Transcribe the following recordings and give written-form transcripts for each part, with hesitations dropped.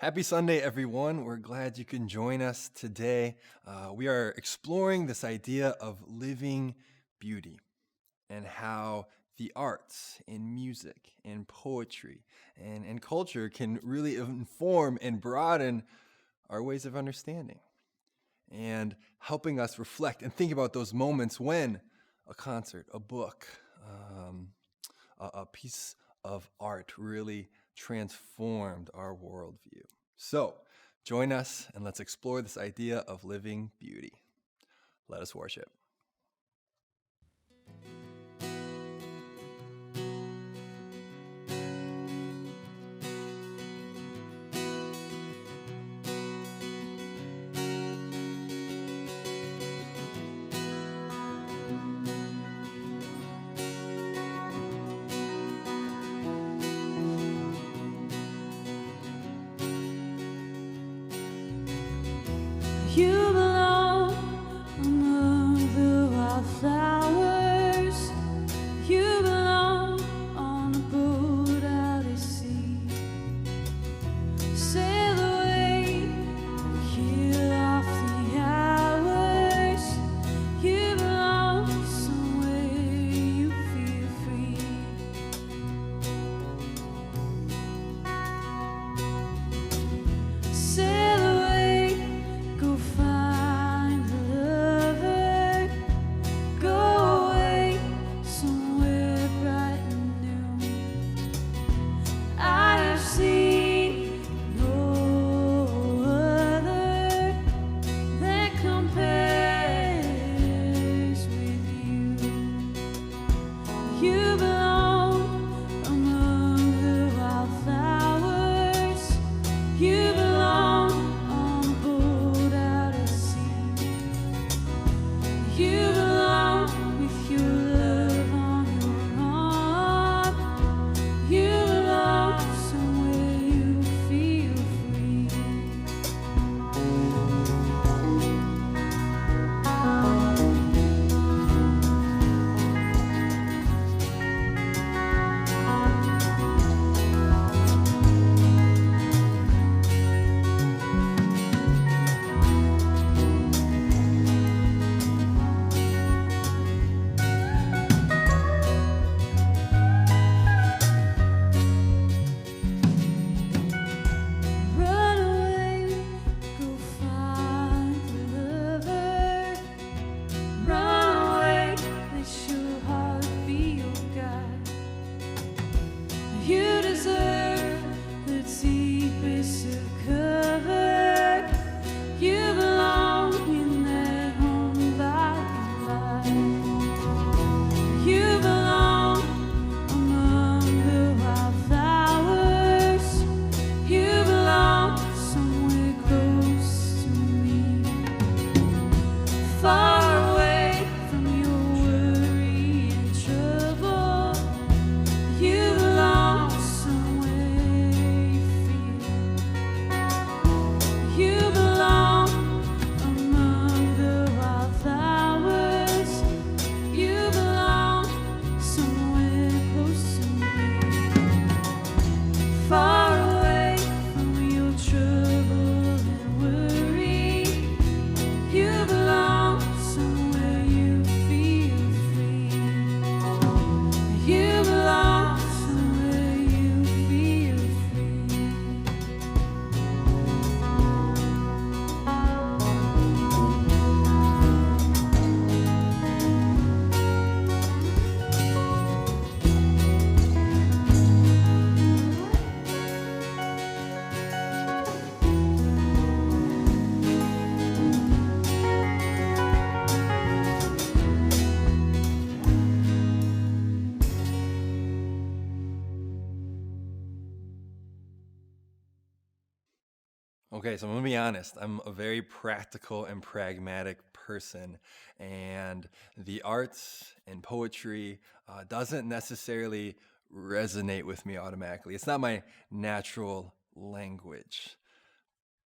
Happy Sunday, everyone. We're glad you can join us today. We are exploring this idea of living beauty and how the arts and music and poetry and culture can really inform and broaden our ways of understanding and helping us reflect and think about those moments when a concert, a book, a piece of art really transformed our worldview. So join us and let's explore this idea of living beauty. Let us worship. You belong among the wildflowers. You belong on a boat out at sea. Sail away, kill off the hours. You belong somewhere you feel free. Sail away, go find a lover. Go away somewhere bright and new. I have seen no other that compares with you. You belong among the wildflowers. You belong on a boat out at sea. You belong with your love on your arm. You belong somewhere you feel free. Run away, go find a lover. Run away, let your heart be your guide. You deserve the deepest of cover. You belong in that home by and by. You belong among the wildflowers. You belong somewhere close to me, far away from your worry and trouble. You belong somewhere you feel. You belong among the wildflowers. You belong somewhere close to me, far away from your trouble and worry. You belong somewhere you feel free. You belong somewhere you feel free. Okay, so I'm gonna be honest. I'm a very practical and pragmatic person, and the arts and poetry doesn't necessarily resonate with me automatically. It's not my natural language.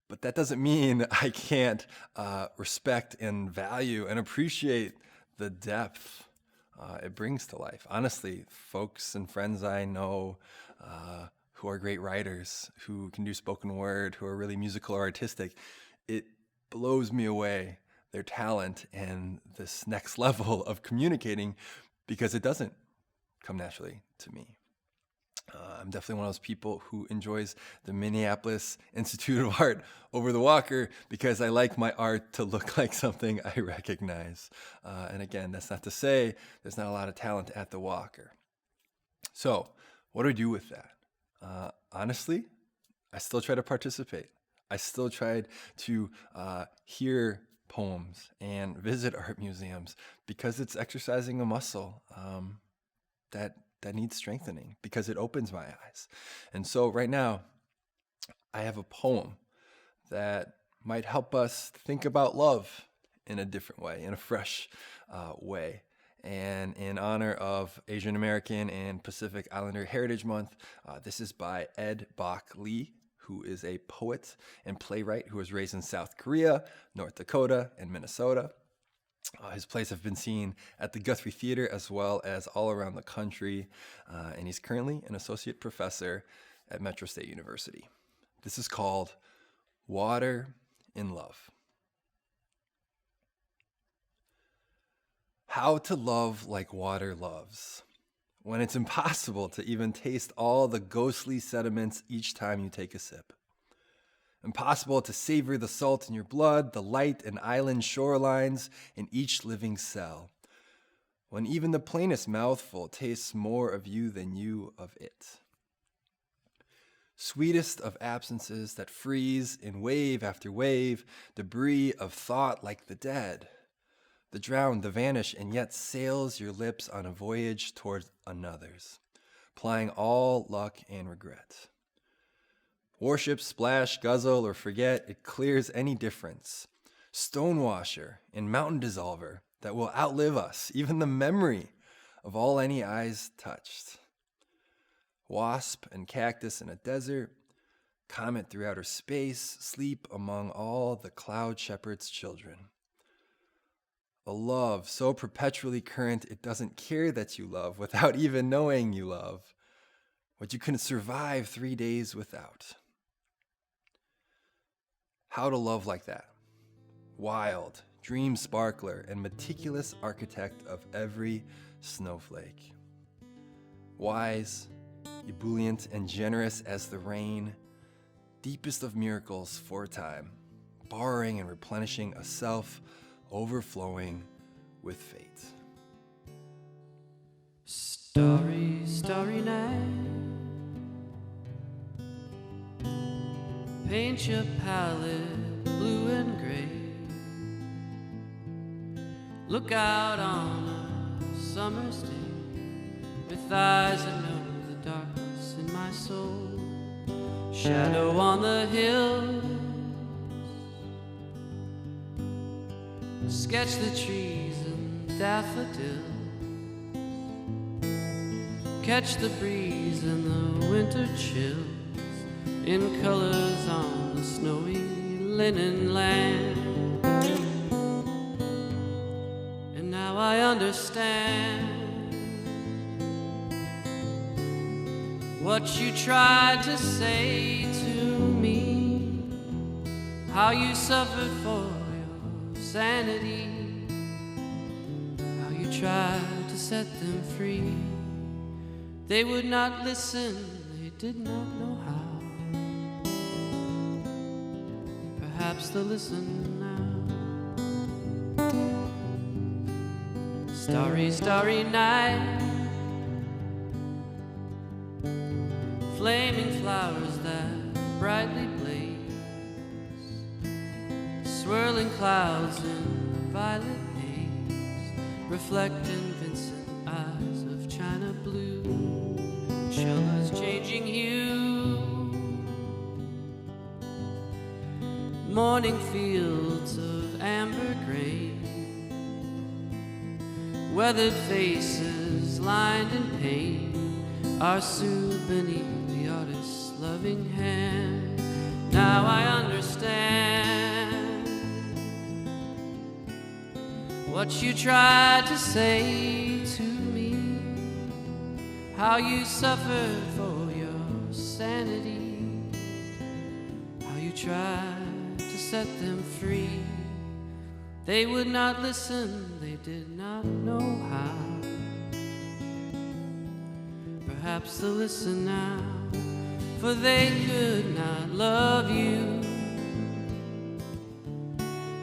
But that doesn't mean I can't respect and value and appreciate the depth it brings to life. Honestly, folks and friends I know who are great writers, who can do spoken word, who are really musical or artistic. It blows me away, their talent and this next level of communicating, because it doesn't come naturally to me. I'm definitely one of those people who enjoys the Minneapolis Institute of Art over the Walker because I like my art to look like something I recognize. And again, that's not to say there's not a lot of talent at the Walker. So what do I do with that? Honestly, I still try to participate. I still tried to hear poems and visit art museums because it's exercising a muscle that needs strengthening, because it opens my eyes. And so right now, I have a poem that might help us think about love in a different way, in a fresh way. And in honor of Asian American and Pacific Islander Heritage Month, this is by Ed Bok Lee, who is a poet and playwright who was raised in South Korea, North Dakota, and Minnesota. His plays have been seen at the Guthrie Theater as well as all around the country, and he's currently an associate professor at Metro State University. This is called Water in Love. How to love like water loves, when it's impossible to even taste all the ghostly sediments each time you take a sip. Impossible to savor the salt in your blood, the light and island shorelines in each living cell, when even the plainest mouthful tastes more of you than you of it. Sweetest of absences that freeze in wave after wave, debris of thought like the dead, the drowned, the vanish, and yet sails your lips on a voyage toward another's, plying all luck and regret. Worship, splash, guzzle, or forget, it clears any difference. Stonewasher and mountain dissolver that will outlive us, even the memory of all any eyes touched. Wasp and cactus in a desert, comet through outer space, sleep among all the cloud shepherd's children. A love so perpetually current it doesn't care that you love without even knowing you love, what you couldn't survive 3 days without. How to love like that. Wild, dream sparkler, and meticulous architect of every snowflake. Wise, ebullient, and generous as the rain, deepest of miracles for a time, borrowing and replenishing a self overflowing with fate. Starry, starry night. Paint your palette blue and gray. Look out on a summer's day with eyes that know the darkness in my soul. Shadow on the hills. Sketch the trees and daffodils. Catch the breeze and the winter chills in colors on the snowy linen land. And now I understand what you tried to say to me, how you suffered for your sanity, how you tried to set them free. They would not listen, they did not know how. Perhaps they'll listen now. Starry, starry night. Flaming flowers that brightly blaze. Swirling clouds in violet haze. Reflecting Vincent eyes of china blue. Colors changing hue. Morning fields of amber grain. Weathered faces lined in pain are soothed beneath the artist's loving hand. Now I understand what you tried to say to me, how you suffered for your sanity, how you tried to set them free. They would not listen, they did not know how. Perhaps they'll listen now, for they could not love you.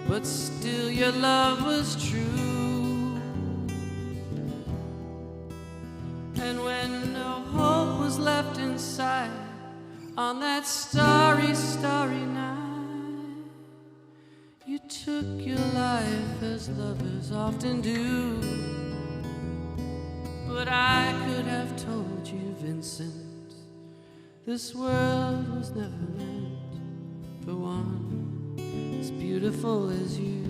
But still your love was true. And when no hope was left inside on that starry, starry night, you took your life as lovers often do. But I could have told you, Vincent, this world was never meant for one as beautiful as you.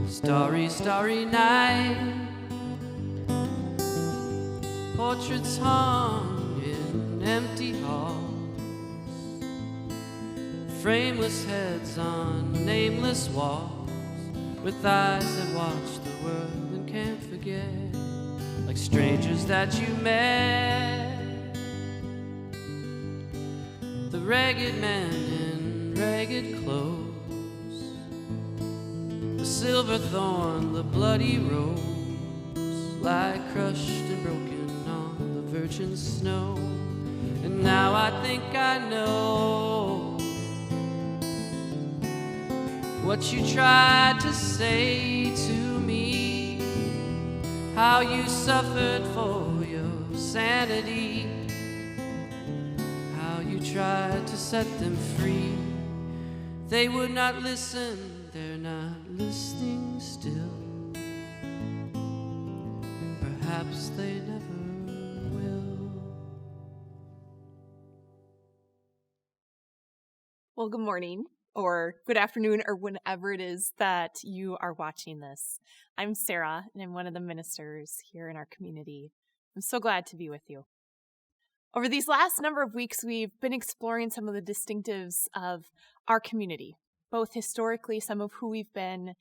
Starry, starry night, portraits hung in empty halls, frameless heads on nameless walls, with eyes that watch the world and can't forget, like strangers that you met. The ragged man in ragged clothes, the silver thorn, the bloody rose, lie crushed and broken on the virgin snow. And now I think I know what you tried to say to me, how you suffered for your sanity, how you tried to set them free. They would not listen, they're not listening still. Perhaps they never will. Well, good morning, or good afternoon, or whenever it is that you are watching this. I'm Sarah, and I'm one of the ministers here in our community. I'm so glad to be with you. Over these last number of weeks, we've been exploring some of the distinctives of our community, both historically, some of who we've been,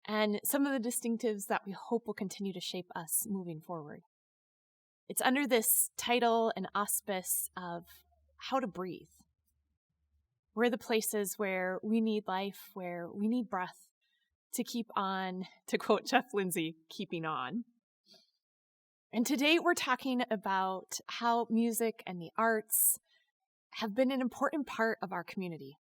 and some of the distinctives that we hope will continue to shape us moving forward. It's under this title and auspice of how to breathe. We're the places where we need life, where we need breath to keep on, to quote Jeff Lindsay, keeping on. And today we're talking about how music and the arts have been an important part of our community.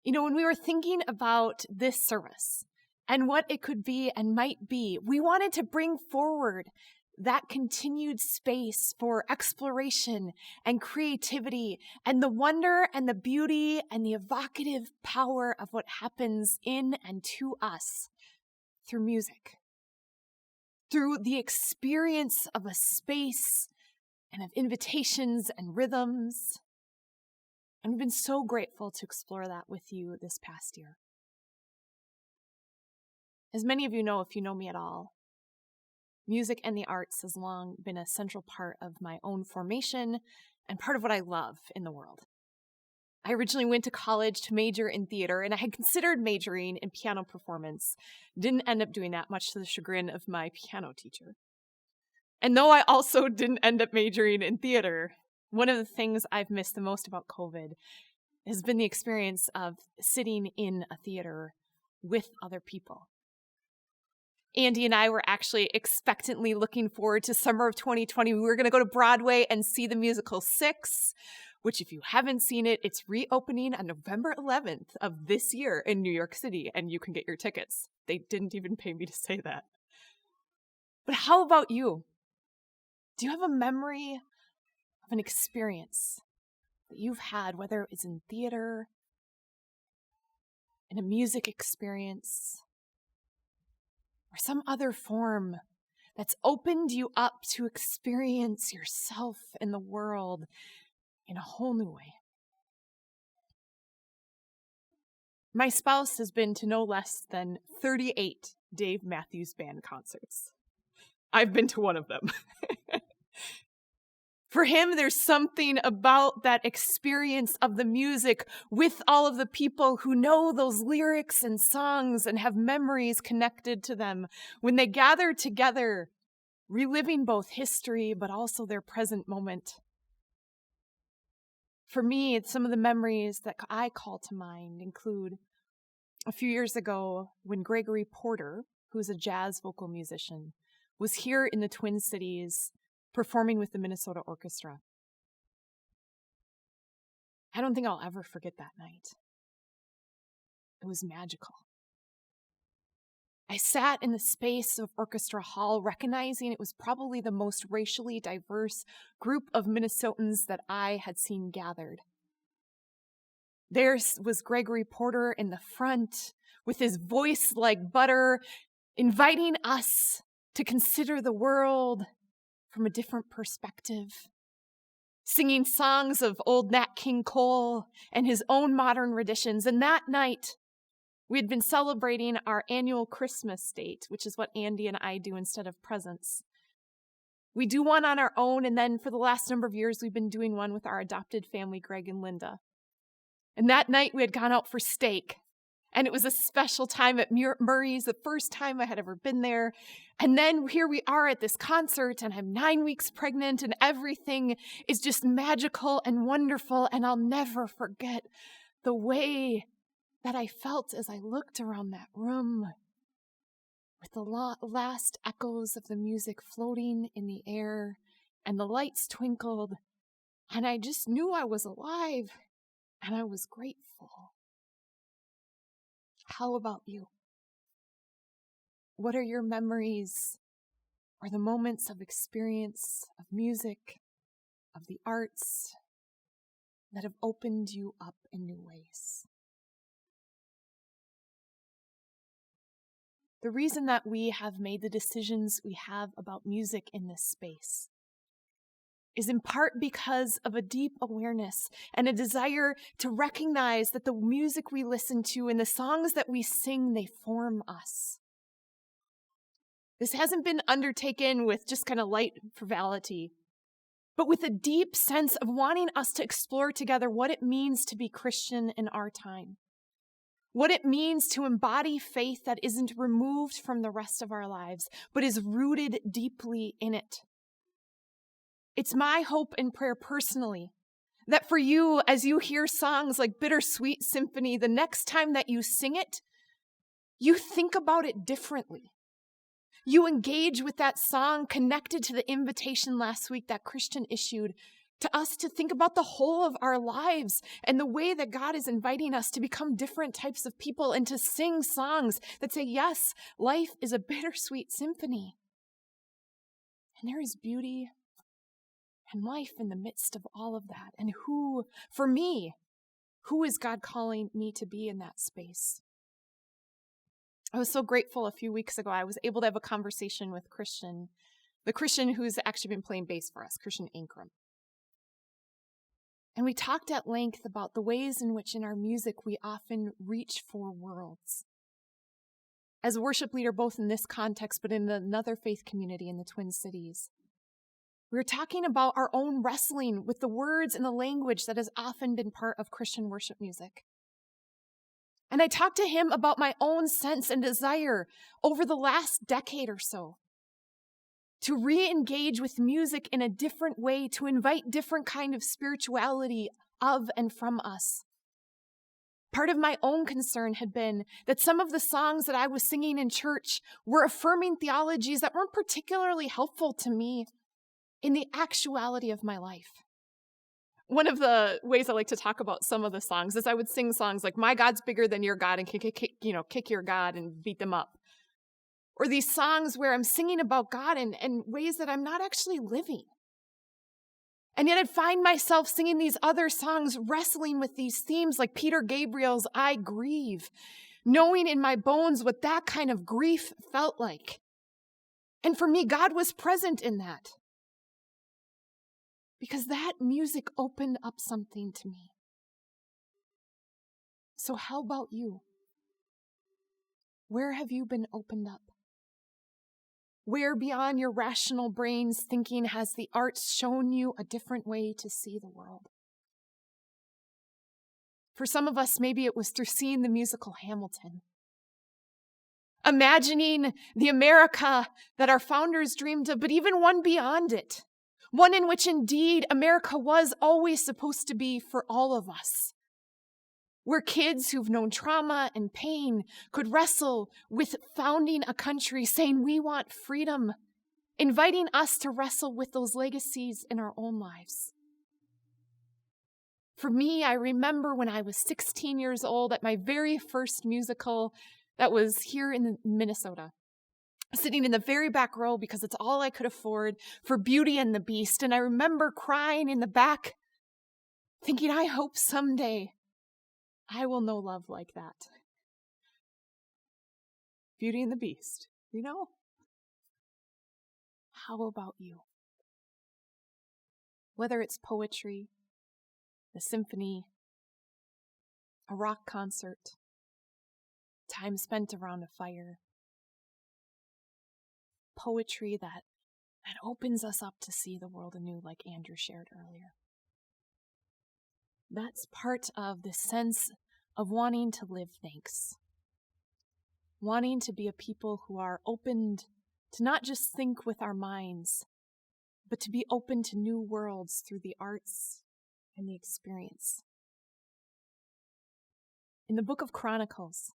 You know, when we were thinking about this service and what it could be and might be, we wanted to bring forward that continued space for exploration and creativity and the wonder and the beauty and the evocative power of what happens in and to us through music, through the experience of a space and of invitations and rhythms. And we've been so grateful to explore that with you this past year. As many of you know, if you know me at all, music and the arts has long been a central part of my own formation and part of what I love in the world. I originally went to college to major in theater, and I had considered majoring in piano performance. Didn't end up doing that, much to the chagrin of my piano teacher. And though I also didn't end up majoring in theater, one of the things I've missed the most about COVID has been the experience of sitting in a theater with other people. Andy and I were actually expectantly looking forward to summer of 2020. We were going to go to Broadway and see the musical Six, which if you haven't seen it, it's reopening on November 11th of this year in New York City, and you can get your tickets. They didn't even pay me to say that. But how about you? Do you have a memory of an experience that you've had, whether it was in theater, in a music experience, or some other form that's opened you up to experience yourself and the world in a whole new way? My spouse has been to no less than 38 Dave Matthews Band concerts. I've been to one of them. For him, there's something about that experience of the music with all of the people who know those lyrics and songs and have memories connected to them when they gather together, reliving both history but also their present moment. For me, some of the memories that I call to mind include a few years ago when Gregory Porter, who's a jazz vocal musician, was here in the Twin Cities performing with the Minnesota Orchestra. I don't think I'll ever forget that night. It was magical. I sat in the space of Orchestra Hall, recognizing it was probably the most racially diverse group of Minnesotans that I had seen gathered. There was Gregory Porter in the front, with his voice like butter, inviting us to consider the world from a different perspective, singing songs of old Nat King Cole and his own modern renditions. And that night, we had been celebrating our annual Christmas date, which is what Andy and I do instead of presents. We do one on our own, and then for the last number of years, we've been doing one with our adopted family, Greg and Linda. And that night, we had gone out for steak, and it was a special time at Murray's, the first time I had ever been there. And then here we are at this concert, and I'm 9 weeks pregnant, and everything is just magical and wonderful, and I'll never forget the way that I felt as I looked around that room with the last echoes of the music floating in the air and the lights twinkled, and I just knew I was alive and I was grateful. How about you? What are your memories or the moments of experience, of music, of the arts that have opened you up in new ways? The reason that we have made the decisions we have about music in this space is in part because of a deep awareness and a desire to recognize that the music we listen to and the songs that we sing, they form us. This hasn't been undertaken with just kind of light frivolity, but with a deep sense of wanting us to explore together what it means to be Christian in our time. What it means to embody faith that isn't removed from the rest of our lives, but is rooted deeply in it. It's my hope and prayer personally that for you, as you hear songs like Bittersweet Symphony, the next time that you sing it, you think about it differently. You engage with that song connected to the invitation last week that Christian issued to us to think about the whole of our lives and the way that God is inviting us to become different types of people and to sing songs that say, yes, life is a bittersweet symphony. And there is beauty and life in the midst of all of that. And who is God calling me to be in that space? I was so grateful a few weeks ago. I was able to have a conversation with Christian, the Christian who's actually been playing bass for us, Christian Ankrum. And we talked at length about the ways in which in our music we often reach for worlds. As a worship leader, both in this context, but in another faith community in the Twin Cities, we were talking about our own wrestling with the words and the language that has often been part of Christian worship music. And I talked to him about my own sense and desire over the last decade or so to re-engage with music in a different way, to invite different kind of spirituality of and from us. Part of my own concern had been that some of the songs that I was singing in church were affirming theologies that weren't particularly helpful to me in the actuality of my life. One of the ways I like to talk about some of the songs is I would sing songs like, "My God's bigger than your God," and kick your God and beat them up. Or these songs where I'm singing about God in ways that I'm not actually living. And yet I'd find myself singing these other songs, wrestling with these themes like Peter Gabriel's "I Grieve," knowing in my bones what that kind of grief felt like. And for me, God was present in that. Because that music opened up something to me. So how about you? Where have you been opened up? Where beyond your rational brain's thinking has the arts shown you a different way to see the world? For some of us, maybe it was through seeing the musical Hamilton. imagining the America that our founders dreamed of, but even one beyond it, one in which indeed America was always supposed to be for all of us, where kids who've known trauma and pain could wrestle with founding a country, saying we want freedom, inviting us to wrestle with those legacies in our own lives. For me, I remember when I was 16 years old at my very first musical that was here in Minnesota, sitting in the very back row because it's all I could afford for Beauty and the Beast. And I remember crying in the back, thinking, I hope someday I will know love like that. Beauty and the Beast, you know? How about you? Whether it's poetry, the symphony, a rock concert, time spent around a fire, poetry that opens us up to see the world anew, like Andrew shared earlier. That's part of the sense of wanting to live thanks, wanting to be a people who are opened to not just think with our minds, but to be open to new worlds through the arts and the experience. In the book of Chronicles,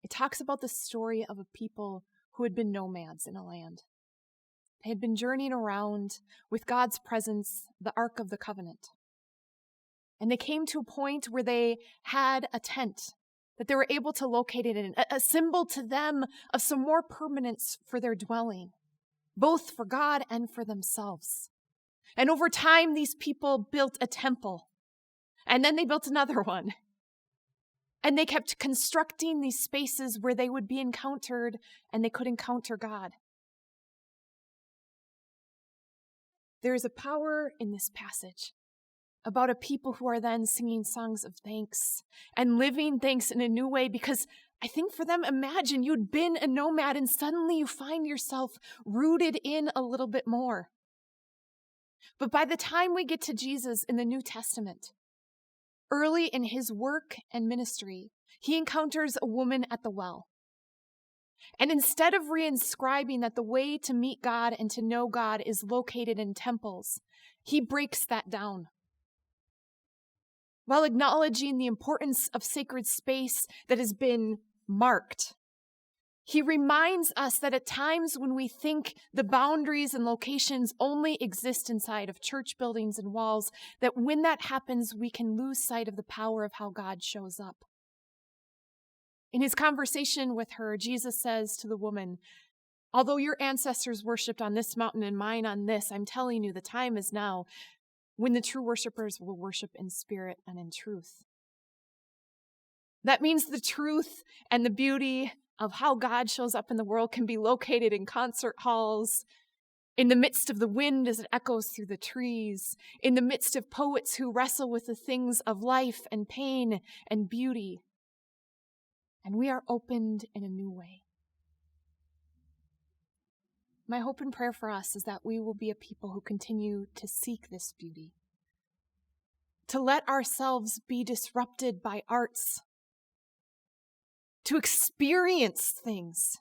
it talks about the story of a people who had been nomads in a land. They had been journeying around with God's presence, the Ark of the Covenant. And they came to a point where they had a tent that they were able to locate it in, a symbol to them of some more permanence for their dwelling, both for God and for themselves. And over time, these people built a temple, and then they built another one. And they kept constructing these spaces where they would be encountered and they could encounter God. There is a power in this passage about a people who are then singing songs of thanks and living thanks in a new way, because I think for them, imagine you'd been a nomad and suddenly you find yourself rooted in a little bit more. But by the time we get to Jesus in the New Testament, early in his work and ministry, he encounters a woman at the well. And instead of reinscribing that the way to meet God and to know God is located in temples, he breaks that down. While acknowledging the importance of sacred space that has been marked, he reminds us that at times when we think the boundaries and locations only exist inside of church buildings and walls, that when that happens, we can lose sight of the power of how God shows up. In his conversation with her, Jesus says to the woman, although your ancestors worshipped on this mountain and mine on this, I'm telling you the time is now when the true worshipers will worship in spirit and in truth. That means the truth and the beauty of how God shows up in the world can be located in concert halls, in the midst of the wind as it echoes through the trees, in the midst of poets who wrestle with the things of life and pain and beauty. And we are opened in a new way. My hope and prayer for us is that we will be a people who continue to seek this beauty, to let ourselves be disrupted by arts, to experience things,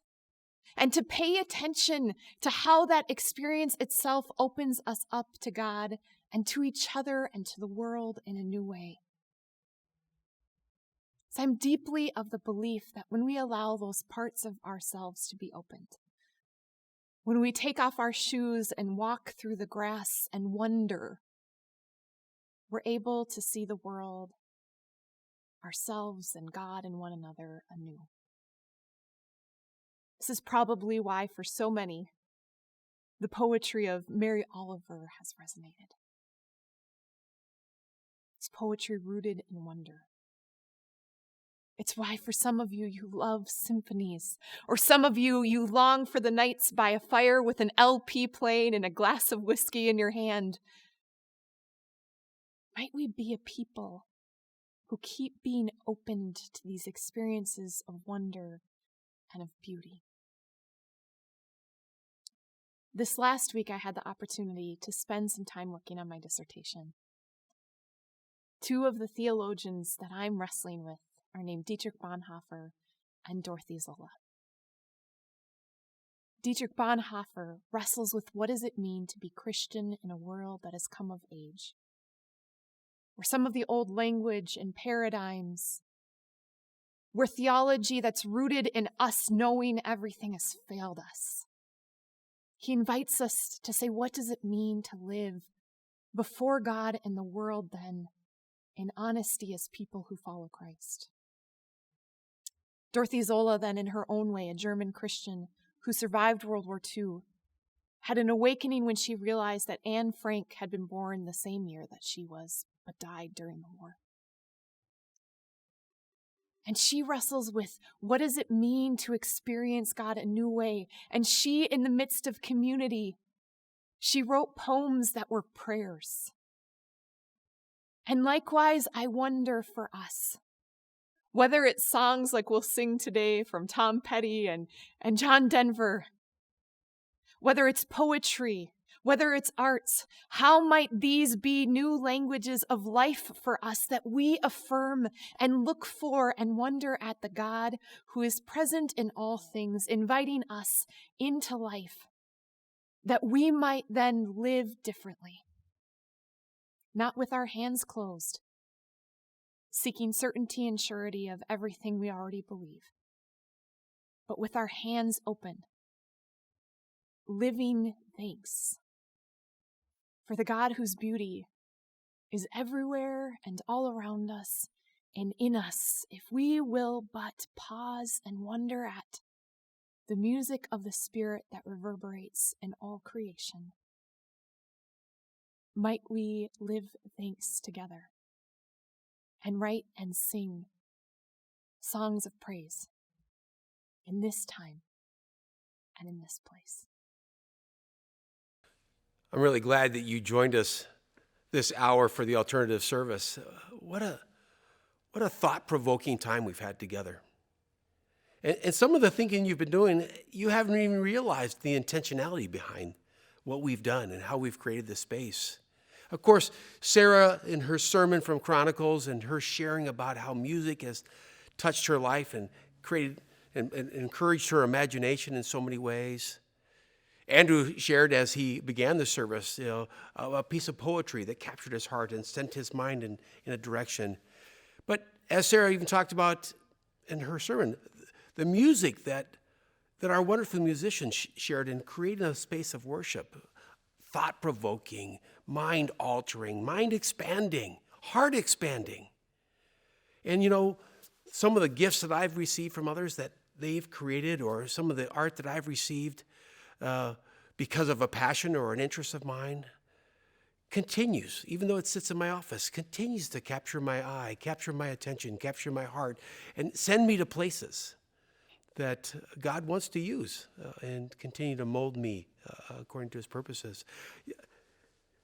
and to pay attention to how that experience itself opens us up to God and to each other and to the world in a new way. So I'm deeply of the belief that when we allow those parts of ourselves to be opened, when we take off our shoes and walk through the grass and wonder, we're able to see the world, ourselves and God and one another anew. This is probably why, for so many, the poetry of Mary Oliver has resonated. It's poetry rooted in wonder. It's why for some of you, you love symphonies, or some of you, you long for the nights by a fire with an LP playing and a glass of whiskey in your hand. Might we be a people who keep being opened to these experiences of wonder and of beauty? This last week, I had the opportunity to spend some time working on my dissertation. Two of the theologians that I'm wrestling with are named Dietrich Bonhoeffer and Dorothy Zola. Dietrich Bonhoeffer wrestles with what does it mean to be Christian in a world that has come of age, where some of the old language and paradigms, where theology that's rooted in us knowing everything has failed us. He invites us to say, what does it mean to live before God and the world then in honesty as people who follow Christ? Dorothy Zola then, in her own way, a German Christian who survived World War II, had an awakening when she realized that Anne Frank had been born the same year that she was, but died during the war. And she wrestles with what does it mean to experience God a new way? And she, in the midst of community, she wrote poems that were prayers. And likewise, I wonder for us, whether it's songs like we'll sing today from Tom Petty and John Denver, whether it's poetry, whether it's arts, how might these be new languages of life for us that we affirm and look for and wonder at the God who is present in all things, inviting us into life, that we might then live differently, not with our hands closed, seeking certainty and surety of everything we already believe, but with our hands open, living thanks for the God whose beauty is everywhere and all around us and in us, if we will but pause and wonder at the music of the Spirit that reverberates in all creation. Might we live thanks together and write and sing songs of praise in this time and in this place. I'm really glad that you joined us this hour for the alternative service. What a thought-provoking time we've had together. And some of the thinking you've been doing, you haven't even realized the intentionality behind what we've done and how we've created this space. Of course, Sara, in her sermon from Chronicles and her sharing about how music has touched her life and created and encouraged her imagination in so many ways. Andrew shared as he began the service, a piece of poetry that captured his heart and sent his mind in a direction. But as Sara even talked about in her sermon, the music that our wonderful musicians shared in creating a space of worship, thought-provoking, mind-altering, mind-expanding, heart-expanding. And some of the gifts that I've received from others that they've created, or some of the art that I've received because of a passion or an interest of mine, continues, even though it sits in my office, continues to capture my eye, capture my attention, capture my heart, and send me to places that God wants to use and continue to mold me according to his purposes.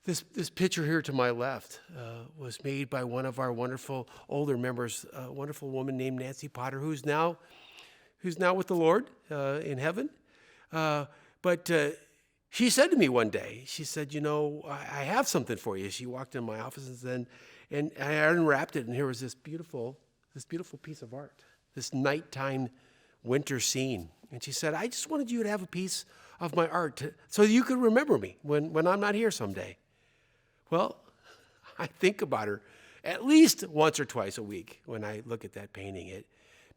This picture here to my left was made by one of our wonderful older members, a wonderful woman named Nancy Potter, who's now with the Lord in heaven. But she said to me one day, she said, I have something for you. She walked in my office and I unwrapped it, and here was this beautiful piece of art, this nighttime winter scene. And she said, I just wanted you to have a piece of my art so you could remember me when I'm not here someday. Well, I think about her at least once or twice a week when I look at that painting. It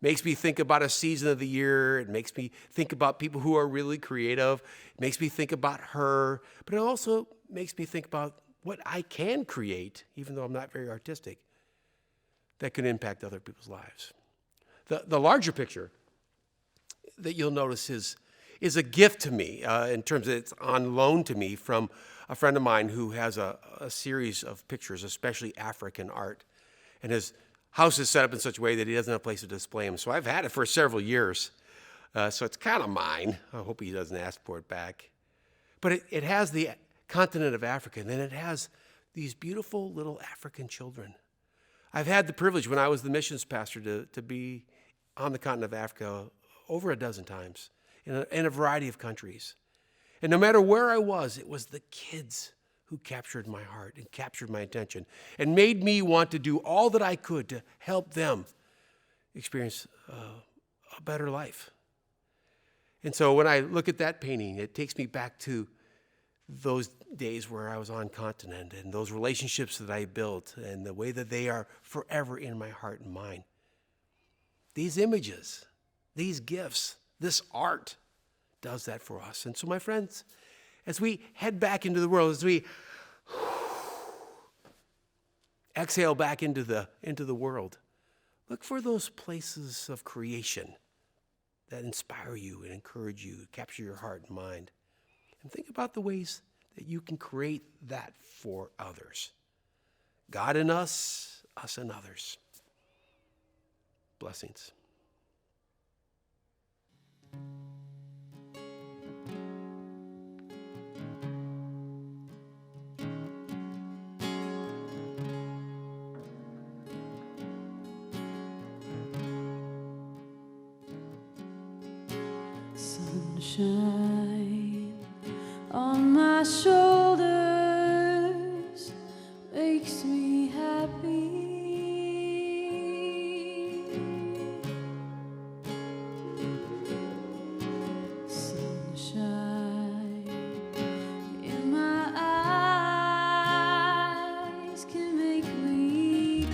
makes me think about a season of the year. It makes me think about people who are really creative. It makes me think about her. But it also makes me think about what I can create, even though I'm not very artistic, that can impact other people's lives. The larger picture that you'll notice is a gift to me in terms of it's on loan to me from a friend of mine who has a series of pictures, especially African art. And his house is set up in such a way that he doesn't have a place to display them. So I've had it for several years. So it's kind of mine. I hope he doesn't ask for it back. But it has the continent of Africa, and then it has these beautiful little African children. I've had the privilege when I was the missions pastor to be on the continent of Africa over a dozen times in a variety of countries. And no matter where I was, it was the kids who captured my heart and captured my attention and made me want to do all that I could to help them experience a better life. And so when I look at that painting, it takes me back to those days where I was on continent and those relationships that I built and the way that they are forever in my heart and mind. These images, these gifts, this art does that for us. And so, my friends, as we head back into the world, as we exhale back into the world, look for those places of creation that inspire you and encourage you, capture your heart and mind. And think about the ways that you can create that for others. God in us, us in others. Blessings. Sunshine on my shoulders makes me happy. Sunshine in my eyes can make me cry.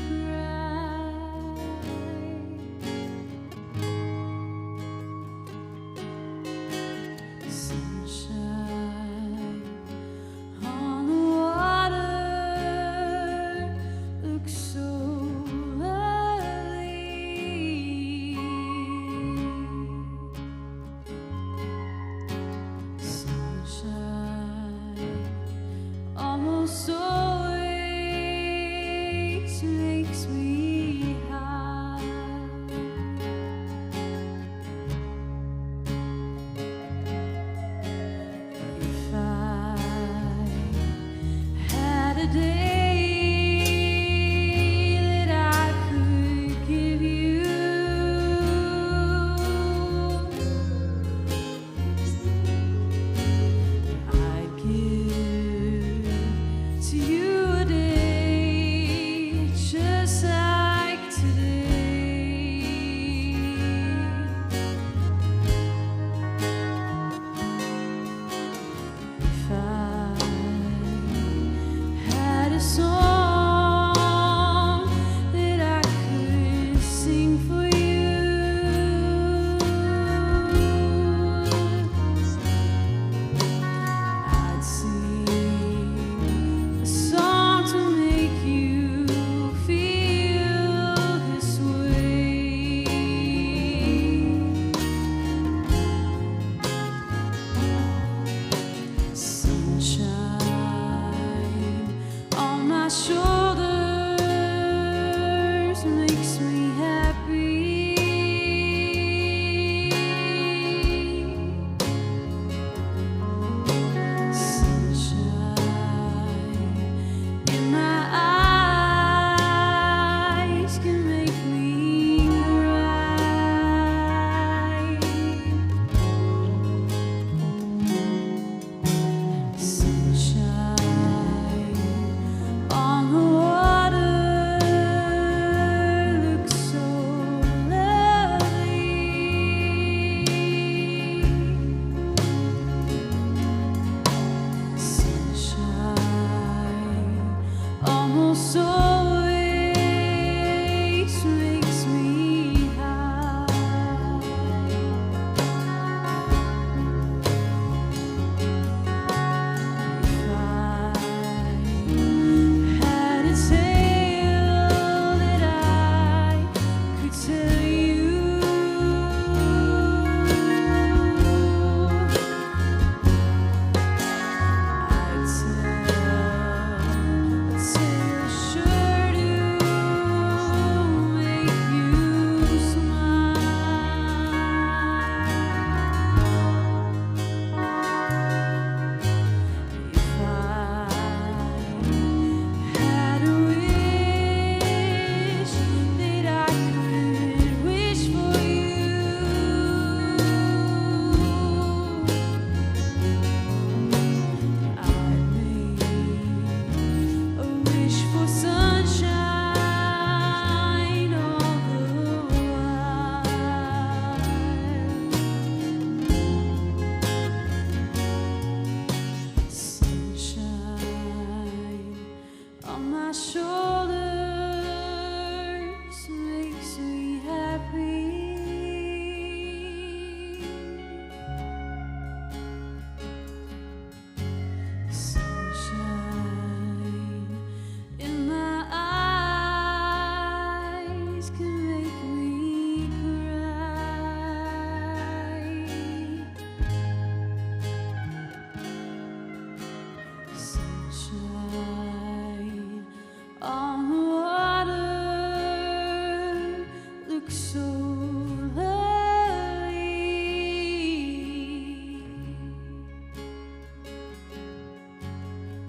slowly.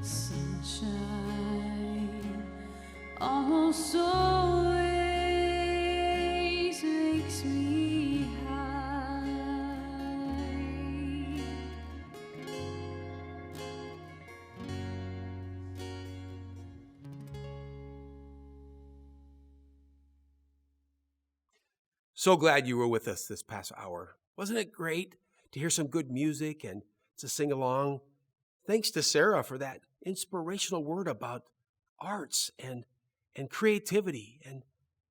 Sunshine almost always makes me high. So glad you were with us this past hour. Wasn't it great to hear some good music and to sing along? Thanks to Sara for that inspirational word about arts and creativity and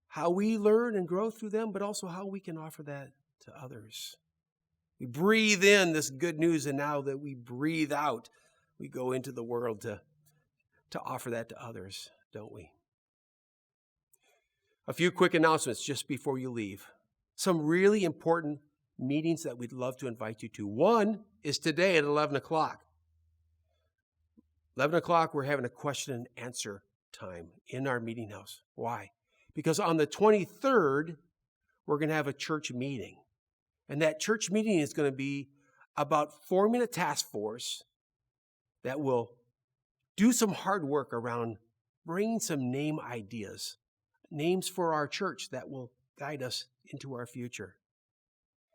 how we learn and grow through them, but also how we can offer that to others. We breathe in this good news, and now that we breathe out, we go into the world to offer that to others, don't we? A few quick announcements just before you leave. Some really important meetings that we'd love to invite you to. One is today at 11 o'clock. 11 o'clock, we're having a question and answer time in our meeting house. Why? Because on the 23rd, we're going to have a church meeting. And that church meeting is going to be about forming a task force that will do some hard work around bringing some name ideas, names for our church that will guide us into our future.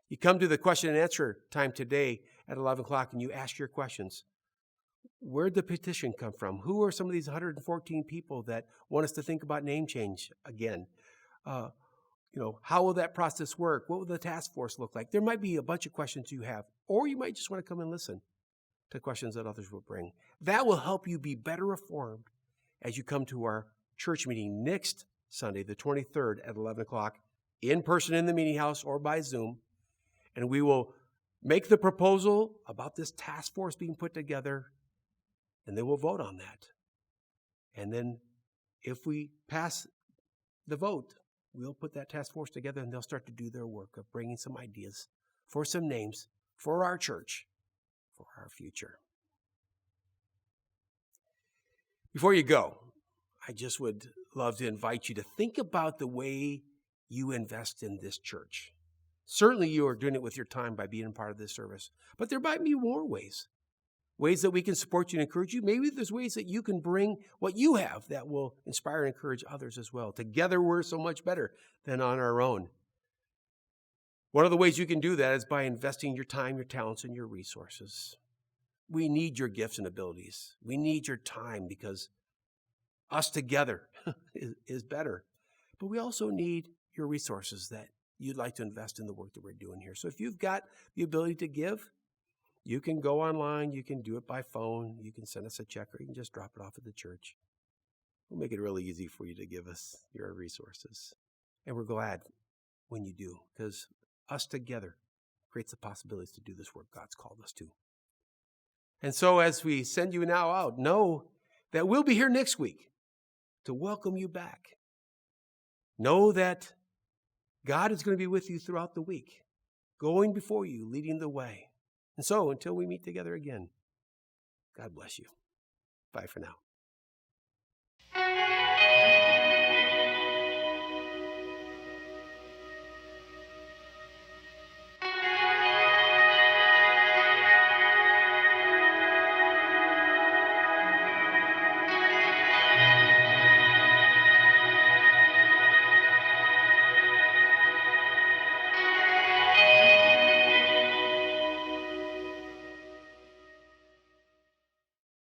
You come to the question and answer time today at 11 o'clock and you ask your questions. Where'd the petition come from? Who are some of these 114 people that want us to think about name change again? How will that process work? What will the task force look like? There might be a bunch of questions you have, or you might just want to come and listen to questions that others will bring. That will help you be better informed as you come to our church meeting next Sunday, the 23rd at 11 o'clock, in person in the meeting house or by Zoom. And we will make the proposal about this task force being put together, and then we'll vote on that. And then if we pass the vote, we'll put that task force together and they'll start to do their work of bringing some ideas for some names for our church, for our future. Before you go, I just would love to invite you to think about the way you invest in this church. Certainly you are doing it with your time by being a part of this service, but there might be more ways that we can support you and encourage you. Maybe there's ways that you can bring what you have that will inspire and encourage others as well. Together, we're so much better than on our own. One of the ways you can do that is by investing your time, your talents, and your resources. We need your gifts and abilities. We need your time because us together is better. But we also need your resources that you'd like to invest in the work that we're doing here. So if you've got the ability to give, you can go online, you can do it by phone, you can send us a check, or you can just drop it off at the church. We'll make it really easy for you to give us your resources. And we're glad when you do, because us together creates the possibilities to do this work God's called us to. And so as we send you now out, know that we'll be here next week to welcome you back. Know that God is going to be with you throughout the week, going before you, leading the way. And so until we meet together again, God bless you. Bye for now.